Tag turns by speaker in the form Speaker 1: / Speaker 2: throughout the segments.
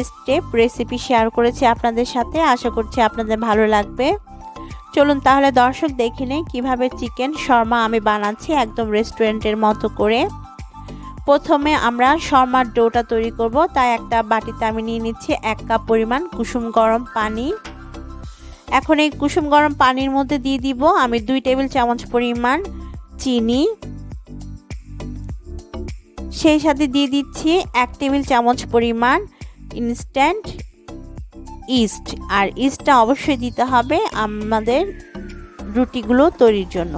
Speaker 1: Step recipe share করেছি আপনাদের সাথে। আশা করছি আপনাদের ভালো লাগবে। চলুন তাহলে দর্শক দেখে নেই কীভাবে চিকেন শর্মা আমি বানাচ্ছি একদম রেস্টুরেন্টের মতো করে। প্রথমে আমরা শর্মার ডোটা তৈরি করব, তাই একটা বাটিতে আমি নিয়ে নিচ্ছি 1 কাপ পরিমাণ কুসুম গরম পানি। এখন এই কুসুম গরম পানির মধ্যে দিয়ে দিব আমি 2 টেবিল চামচ পরিমাণ চিনি, সেই সাথে দিয়ে দিচ্ছি 1 টেবিল চামচ পরিমাণ ইনস্ট্যান্ট ইস্ট। আর ইস্টটা অবশ্যই দিতে হবে আমাদের রুটিগুলো তৈরির জন্য।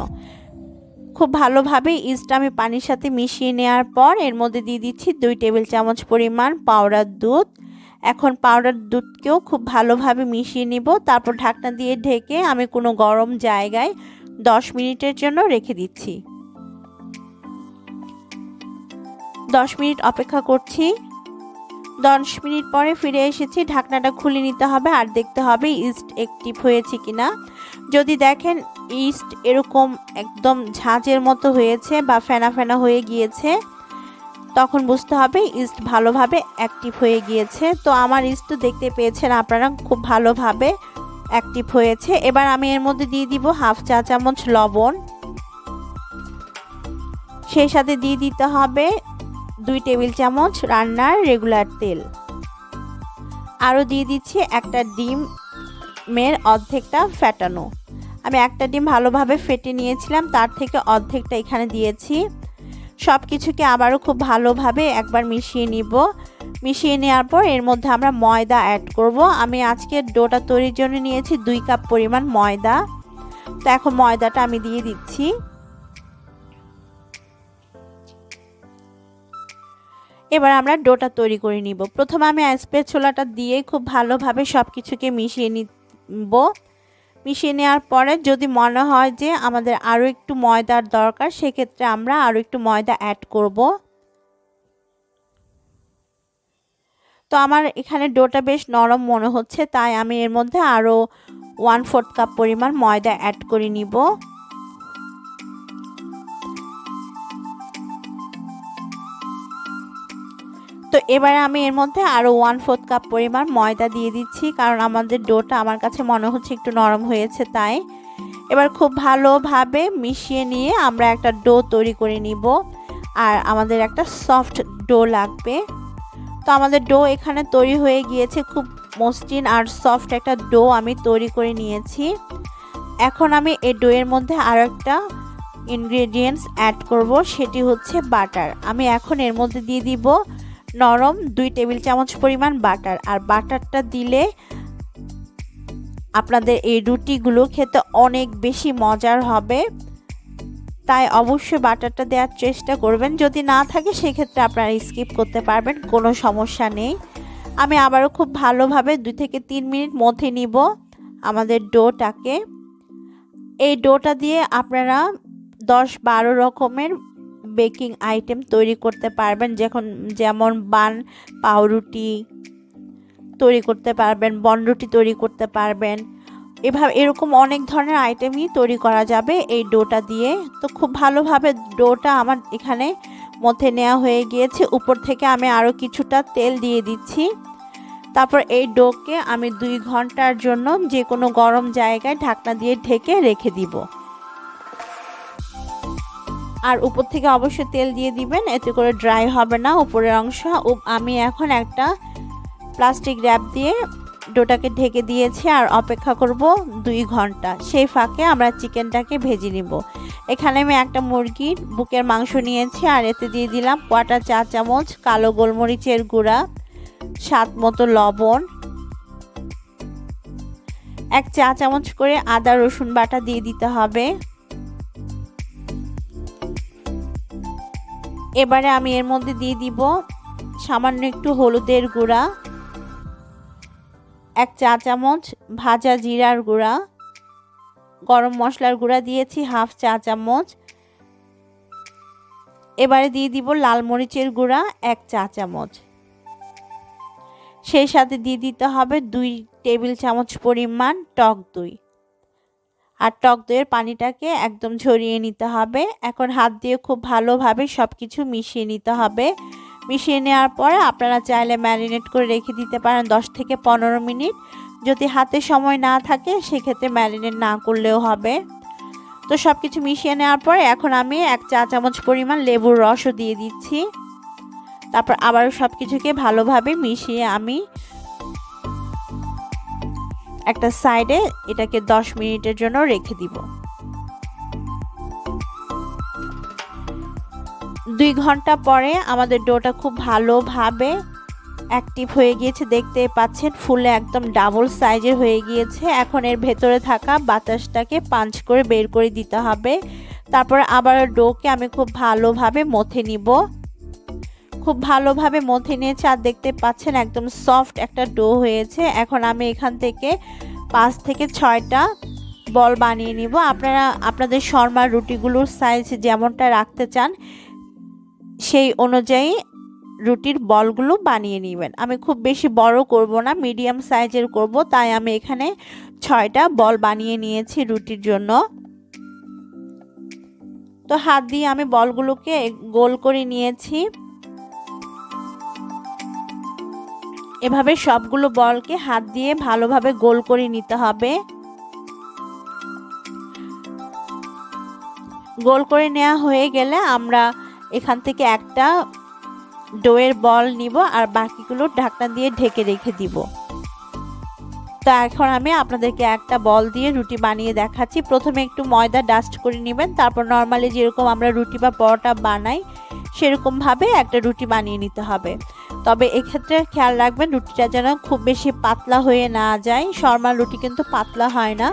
Speaker 1: খুব ভালোভাবে ইস্টটা আমি পানির সাথে মিশিয়ে নেওয়ার পর এর মধ্যে দিয়ে দিচ্ছি 2 টেবিল চামচ পরিমাণ পাউডার দুধ। এখন পাউডার দুধকেও খুব ভালোভাবে মিশিয়ে নিব। তারপর ঢাকনা দিয়ে ঢেকে আমি কোনো গরম জায়গায় 10 মিনিটের জন্য রেখে দিচ্ছি। 10 মিনিট অপেক্ষা করছি। 10 মিনিট পরে ফিরে এসেছি। ঢাকনাটা খুলে নিতে হবে আর দেখতে হবে ইস্ট অ্যাক্টিভ হয়েছে কিনা। যদি দেখেন ইস্ট এরকম একদম ঝাঁঝের মতো হয়েছে বা ফেনা ফেনা হয়ে গিয়েছে, তখন বুঝতে হবে ইস্ট ভালোভাবে অ্যাক্টিভ হয়ে গিয়েছে। তো আমার ইস্ট দেখতে পেয়েছেন আপনারা খুব ভালোভাবে অ্যাক্টিভ হয়েছে। এবার আমি এর মধ্যে দিয়ে দিব হাফ চা চামচ লবণ, সেই সাথে দিয়ে দিতে হবে 2 টেবিল চামচ রান্নার রেগুলার তেল। আরও দিয়ে দিচ্ছি একটা ডিমের অর্ধেকটা ফেটানো। আমি একটা ডিম ভালোভাবে ফেটে নিয়েছিলাম, তার থেকে অর্ধেকটা এখানে দিয়েছি। সব কিছুকে আবারও খুব ভালোভাবে একবার মিশিয়ে নিব। মিশিয়ে নেওয়ার পর এর মধ্যে আমরা ময়দা অ্যাড করব। আমি আজকে ডোটা তৈরির জন্য নিয়েছি 2 কাপ পরিমাণ ময়দা। তো এখন ময়দাটা আমি দিয়ে দিচ্ছি। এবার আমরা ডোটা তৈরি করে নিব। প্রথমে আমি স্প্যাচুলাটা দিয়ে খুব ভালোভাবে সব কিছুকে মিশিয়ে নিব। মিশিয়ে নেওয়ার পরে যদি মনে হয় যে আমাদের আরও একটু ময়দার দরকার, সেক্ষেত্রে আমরা আরও একটু ময়দা অ্যাড করব। তো আমার এখানে ডোটা বেশ নরম মনে হচ্ছে, তাই আমি এর মধ্যে আরও 1/4 কাপ পরিমাণ ময়দা অ্যাড করে নিব। তো এবারে আমি এর মধ্যে আরও 1/4 কাপ পরিমাণ ময়দা দিয়ে দিচ্ছি, কারণ আমাদের ডোটা আমার কাছে মনে হচ্ছে একটু নরম হয়েছে তাই। এবার খুব ভালোভাবে মিশিয়ে নিয়ে আমরা একটা ডো তৈরি করে নিব। আর আমাদের একটা সফট ডো লাগবে। তো আমাদের ডো এখানে তৈরি হয়ে গিয়েছে, খুব মসৃণ আর সফট একটা ডো আমি তৈরি করে নিয়েছি। এখন আমি এই ডোয়ের মধ্যে আরও একটা ইনগ্রেডিয়েন্টস অ্যাড করব, সেটি হচ্ছে বাটার। আমি এখন এর মধ্যে দিয়ে দিব নরম 2 টেবিল চামচ পরিমাণ বাটার। আর বাটারটা দিলে আপনাদের এই রুটিগুলো খেতে অনেক বেশি মজার হবে, তাই অবশ্যই বাটারটা দেওয়ার চেষ্টা করবেন। যদি না থাকে সেক্ষেত্রে আপনারা স্কিপ করতে পারবেন, কোনো সমস্যা নেই। আমি আবারও খুব ভালোভাবে 2 থেকে 3 মিনিট মথে নিব আমাদের ডোটাকে। এই ডোটা দিয়ে আপনারা 10-12 রকমের বেকিং আইটেম তৈরি করতে পারবেন, যেমন বান পাউরুটি তৈরি করতে পারবেন, বনরুটি তৈরি করতে পারবেন। এরকম অনেক ধরনের আইটেমই তৈরি করা যাবে এই ডোটা দিয়ে। তো খুব ভালোভাবে ডোটা আমার এখানে মধ্যে নেওয়া হয়ে গিয়েছে। উপর থেকে আমি আরও কিছুটা তেল দিয়ে দিচ্ছি। তারপর এই ডোকে আমি 2 ঘন্টার জন্য যে কোনো গরম জায়গায় ঢাকনা দিয়ে ঢেকে রেখে দিব। আর উপর থেকে অবশ্যই তেল দিয়ে দিবেন, এতে করে ড্রাই হবে না উপরের অংশ। আমি এখন একটা প্লাস্টিক র্যাপ দিয়ে ডোটাকে ঢেকে দিয়েছি আর অপেক্ষা করব 2 ঘন্টা। সেই ফাঁকে আমরা চিকেনটাকে ভেজে নিব। এখানে আমি একটা মুরগির বুকের মাংস নিয়েছি আর এতে দিয়ে দিলাম 1/4 চা চামচ কালো গোলমরিচের গুঁড়া, স্বাদ মতো লবণ, 1 চা চামচ করে আদা রসুন বাটা দিয়ে দিতে হবে। এবারে আমি এর মধ্যে দিয়ে দিব সামান্য একটু হলুদের গুঁড়া, 1 চা চামচ ভাজা জিরার গুঁড়া, গরম মশলার গুঁড়া দিয়েছি হাফ চা চামচ। এবারে দিয়ে দিব লাল মরিচের গুঁড়া 1 চা চামচ। সেই সাথে দিয়ে দিতে হবে 2 টেবিল চামচ পরিমাণ টক দই। আর টক দইয়ের পানিটাকে একদম ঝরিয়ে নিতে হবে। এখন হাত দিয়ে খুব ভালোভাবে সব কিছু মিশিয়ে নিতে হবে। মিশিয়ে নেওয়ার পরে আপনারা চাইলে ম্যারিনেট করে রেখে দিতে পারেন 10 থেকে 15 মিনিট। যদি হাতে সময় না থাকে সেক্ষেত্রে ম্যারিনেট না করলেও হবে। তো সব কিছু মিশিয়ে নেওয়ার পরে এখন আমি 1 চা চামচ পরিমাণ লেবুর রসও দিয়ে দিচ্ছি। তারপর আবারও সব কিছুকে ভালোভাবে মিশিয়ে আমি একটা সাইডে এটাকে 10 মিনিটের জন্য রেখে দিব। 2 ঘন্টা পরে আমাদের ডোটা খুব ভালোভাবে অ্যাক্টিভ হয়ে গিয়েছে, দেখতে পাচ্ছেন ফুলে একদম ডাবল সাইজের হয়ে গিয়েছে। এখন এর ভেতরে থাকা বাতাসটাকে পাঞ্চ করে বের করে দিতে হবে। তারপর আবার ডোকে আমি খুব ভালোভাবে মথে নিব। খুব ভালোভাবে মথে নিয়েছি আর দেখতে পাচ্ছেন একদম সফট একটা ডো হয়েছে। এখন আমি এখান থেকে 5 থেকে 6টা বল বানিয়ে নিব। আপনারা আপনাদের শর্মার রুটিগুলোর সাইজ যেমনটা রাখতে চান সেই অনুযায়ী রুটির বলগুলো বানিয়ে নেবেন। আমি খুব বেশি বড় করব না, মিডিয়াম সাইজের করব, তাই আমি এখানে 6টা বল বানিয়ে নিয়েছি রুটির জন্য। তো হাত দিয়ে আমি বলগুলোকে গোল করে নিয়েছি। এভাবে সবগুলো বলকে হাত দিয়ে ভালোভাবে গোল করে নিতে হবে। গোল করে নেওয়া হয়ে গেলে আমরা এখান থেকে একটা ডোয়ের বল নিব আর বাকিগুলো ঢাকনা দিয়ে ঢেকে রেখে দিব। তো এখন আমি আপনাদেরকে একটা বল দিয়ে রুটি বানিয়ে দেখাচ্ছি। প্রথমে একটু ময়দা ডাস্ট করে নেবেন, তারপর নর্মালি যেরকম আমরা রুটি বা পরোটা বানাই সেরকমভাবে একটা রুটি বানিয়ে নিতে হবে। তবে এক্ষেত্রে খেয়াল রাখবেন রুটিটা যেন খুব বেশি পাতলা হয়ে না যায়। শর্মার রুটি কিন্তু পাতলা হয় না।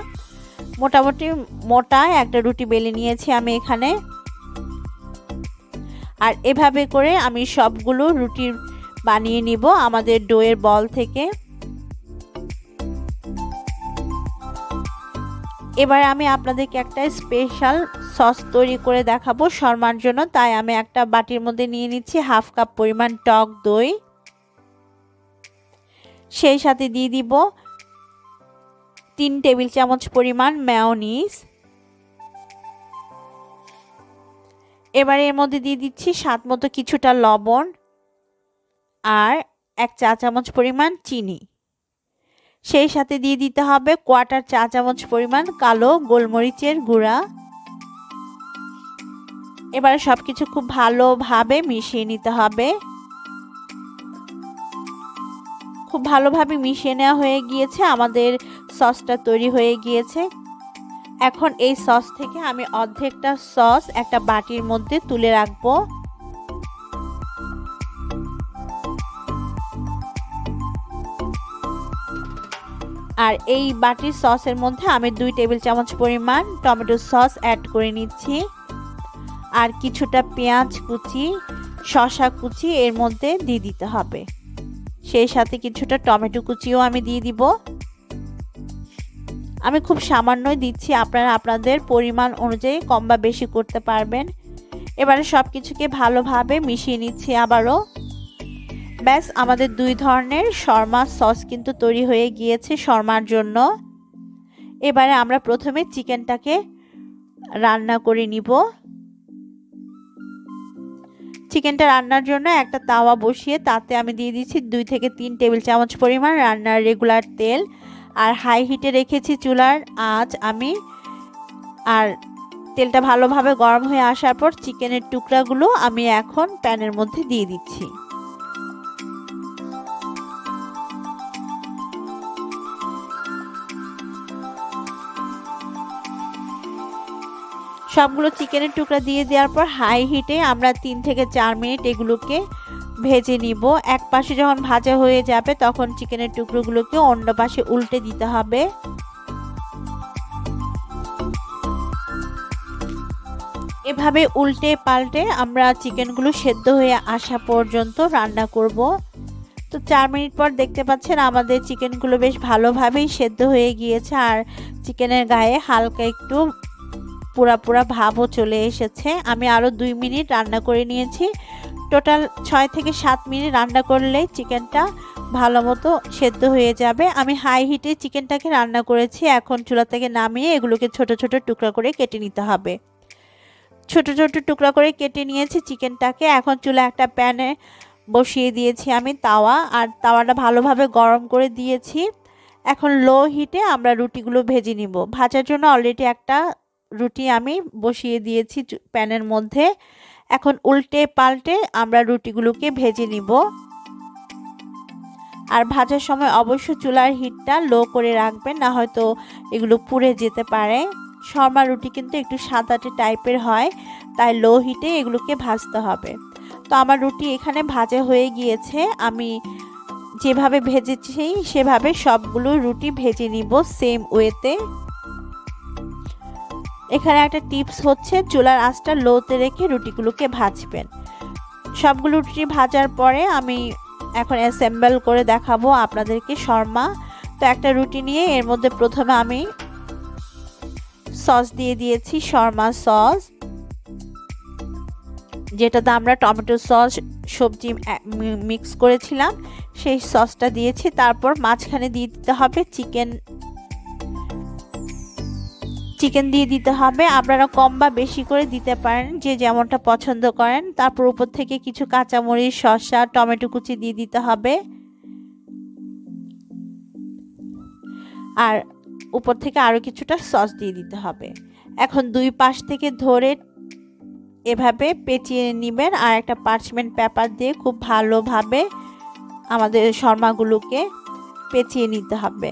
Speaker 1: মোটামুটি মোটা একটা রুটি বেলে নিয়েছি আমি এখানে। আর এভাবে করে আমি সবগুলো রুটি বানিয়ে নিব আমাদের ডোয়ের বল থেকে। এবার আমি আপনাদেরকে একটা স্পেশাল সস তৈরি করে দেখাবো শর্মার জন্য। তাই আমি একটা বাটির মধ্যে নিয়ে নিচ্ছি হাফ কাপ পরিমাণ টক দই। সেই সাথে দিয়ে দিব 3 টেবিল চামচ পরিমাণ মেয়োনিজ। এবার এর মধ্যে দিয়ে দিচ্ছি স্বাদ মতো কিছুটা লবণ আর 1 চা চামচ পরিমাণ চিনি। সেই সাথে দিয়ে দিতে হবে 1/4 চা চামচ পরিমাণ কালো গোলমরিচের গুঁড়া। এবারে সবকিছু খুব ভালোভাবে মিশিয়ে নিতে হবে। খুব ভালোভাবে মিশিয়ে নেওয়া হয়ে গিয়েছে, আমাদের সসটা তৈরি হয়ে গিয়েছে। এখন এই সস থেকে আমি অর্ধেকটা সস একটা বাটির মধ্যে তুলে রাখবো। আর এই বাটির সসের মধ্যে আমি 2 টেবিল চামচ পরিমাণ টমেটো সস অ্যাড করে নিচ্ছি। আর কিছুটা পেঁয়াজ কুচি, শসা কুচি এর মধ্যে দিয়ে দিতে হবে। সেই সাথে কিছুটা টমেটো কুচিও আমি দিয়ে দিব। আমি খুব সামান্যই দিচ্ছি, আপনারা আপনাদের পরিমাণ অনুযায়ী কম বা বেশি করতে পারবেন। এবারে সব কিছুকে ভালোভাবে মিশিয়ে নিচ্ছি আবারও। ব্যাস আমাদের 2 ধরনের শর্মা সস কিন্তু তৈরি হয়ে গিয়েছে শর্মার জন্য। এবারে আমরা প্রথমে চিকেনটাকে রান্না করে নিব। চিকেনটা রান্নার জন্য একটা তাওয়া বসিয়ে তাতে আমি দিয়ে দিচ্ছি 2 থেকে 3 টেবিল চামচ পরিমাণ রান্নার রেগুলার তেল। আর হাই হিটে রেখেছি চুলার আঁচ আমি। আর তেলটা ভালোভাবে গরম হয়ে আসার পর চিকেনের টুকরাগুলো আমি এখন প্যানের মধ্যে দিয়ে দিচ্ছি। সবগুলো চিকেনের টুকরা দিয়ে দেওয়ার পর হাই হিটে আমরা 3 থেকে 4 মিনিট এগুলোকে ভেজে নিব। এক পাশে যখন ভাজা হয়ে যাবে তখন চিকেনের টুকরোগুলোকে অন্য পাশে উল্টে দিতে হবে। এভাবে উল্টে পাল্টে আমরা চিকেনগুলো সেদ্ধ হয়ে আসা পর্যন্ত রান্না করব। তো 4 মিনিট পর দেখতে পাচ্ছেন আমাদের চিকেনগুলো বেশ ভালোভাবেই সেদ্ধ হয়ে গিয়েছে। আর চিকেনের গায়ে হালকা একটু পুরা ভাবও চলে এসেছে। আমি আরও 2 মিনিট রান্না করে নিয়েছি। টোটাল 6 থেকে 7 মিনিট রান্না করলেই চিকেনটা ভালো মতো সেদ্ধ হয়ে যাবে। আমি হাই হিটে চিকেনটাকে রান্না করেছি। এখন চুলা থেকে নামিয়ে এগুলোকে ছোট ছোট টুকরা করে কেটে নিতে হবে। ছোট ছোট টুকরা করে কেটে নিয়েছি চিকেনটাকে। এখন চুলা একটা প্যানে বসিয়ে দিয়েছি আমি তাওয়া, আর তাওয়াটা ভালোভাবে গরম করে দিয়েছি। এখন লো হিটে আমরা রুটিগুলো ভেজে নিব। ভাজার জন্য অলরেডি একটা রুটি আমি বসিয়ে দিয়েছি প্যানের মধ্যে। এখন উল্টে পাল্টে আমরা রুটিগুলোকে ভেজে নিব। আর ভাজার সময় অবশ্যই চুলার হিটটা লো করে রাখবেন, না হয়তো এগুলো পুড়ে যেতে পারে। শর্মা রুটি কিন্তু একটু সাদাটে টাইপের হয়, তাই লো হিটে এগুলোকে ভাজতে হবে। তো আমার রুটি এখানে ভাজা হয়ে গিয়েছে। আমি যেভাবে ভেজেছি সেভাবে সবগুলো রুটি ভেজে নিব সেম ওয়েতে। এখানে একটা টিপস হচ্ছে চুলার আঁচটা লোতে রেখে রুটিগুলোকে ভাজবেন। সবগুলো রুটি ভাজার পরে আমি এখন অ্যাসেম্বল করে দেখাবো আপনাদেরকে শর্মা। তো একটা রুটি নিয়ে এর মধ্যে প্রথমে আমি সস দিয়ে দিয়েছি, শর্মা সস, যেটাতে আমরা টমেটো সস সবজি মিক্স করেছিলাম সেই সসটা দিয়েছি। তারপর মাঝখানে দিয়ে দিতে হবে চিকেন দিয়ে দিতে হবে। আপনারা কম বা বেশি করে দিতে পারেন, যে যেমনটা পছন্দ করেন। তারপর উপর থেকে কিছু কাঁচামরিচ, শসা, টমেটো কুচি দিয়ে দিতে হবে, আর উপর থেকে আরও কিছুটা সস দিয়ে দিতে হবে। এখন দুই পাশ থেকে ধরে এভাবে পেঁচিয়ে নেবেন, আর একটা পার্চমেন্ট পেপার দিয়ে খুব ভালোভাবে আমাদের শর্মাগুলোকে পেঁচিয়ে নিতে হবে।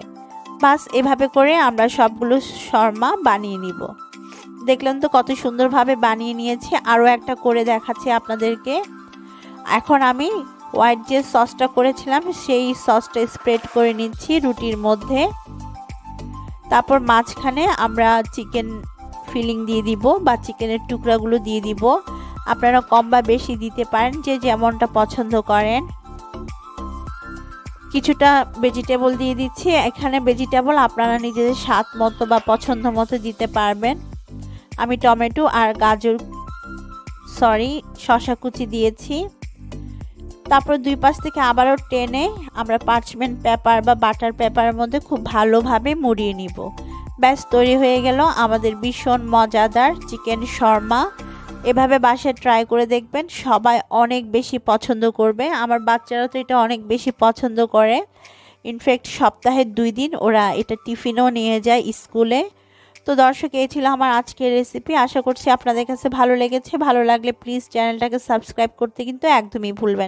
Speaker 1: বাস এভাবে করে আমরা সবগুলো শর্মা বানিয়ে নিব। দেখলেন তো কত সুন্দরভাবে বানিয়ে নিয়েছি। আরও একটা করে দেখাচ্ছি আপনাদেরকে। এখন আমি হোয়াইট যে সসটা করেছিলাম সেই সসটা স্প্রেড করে নিচ্ছি রুটির মধ্যে। তারপর মাঝখানে আমরা চিকেন ফিলিং দিয়ে দিব বা চিকেনের টুকরাগুলো দিয়ে দিব। আপনারা কম বা বেশি দিতে পারেন, যে যেমনটা পছন্দ করেন। কিছুটা ভেজিটেবল দিয়ে দিচ্ছি। এখানে ভেজিটেবল আপনারা নিজেদের স্বাদ মতো বা পছন্দ মতো দিতে পারবেন। আমি টমেটো আর শসা কুচি দিয়েছি। তারপর দুই পাশ থেকে আবারও টেনে আমরা পার্চমেন্ট পেপার বা বাটার পেপারের মধ্যে খুব ভালোভাবে মুড়িয়ে নিব। ব্যাস তৈরি হয়ে গেল আমাদের ভীষণ মজাদার চিকেন শর্মা। এভাবে বাসায় ট্রাই করে দেখবেন, সবাই অনেক বেশি পছন্দ করবে। আমার বাচ্চারা তো এটা অনেক বেশি পছন্দ করে। ইনফ্যাক্ট সপ্তাহে 2 দিন ওরা এটা টিফিনও নিয়ে যায় স্কুলে। তো দর্শক, এই ছিল আমার আজকের রেসিপি। আশা করছি আপনাদের কাছে ভালো লেগেছে। ভালো লাগলে প্লিজ চ্যানেলটাকে সাবস্ক্রাইব করতে কিন্তু একদমই ভুলবেন।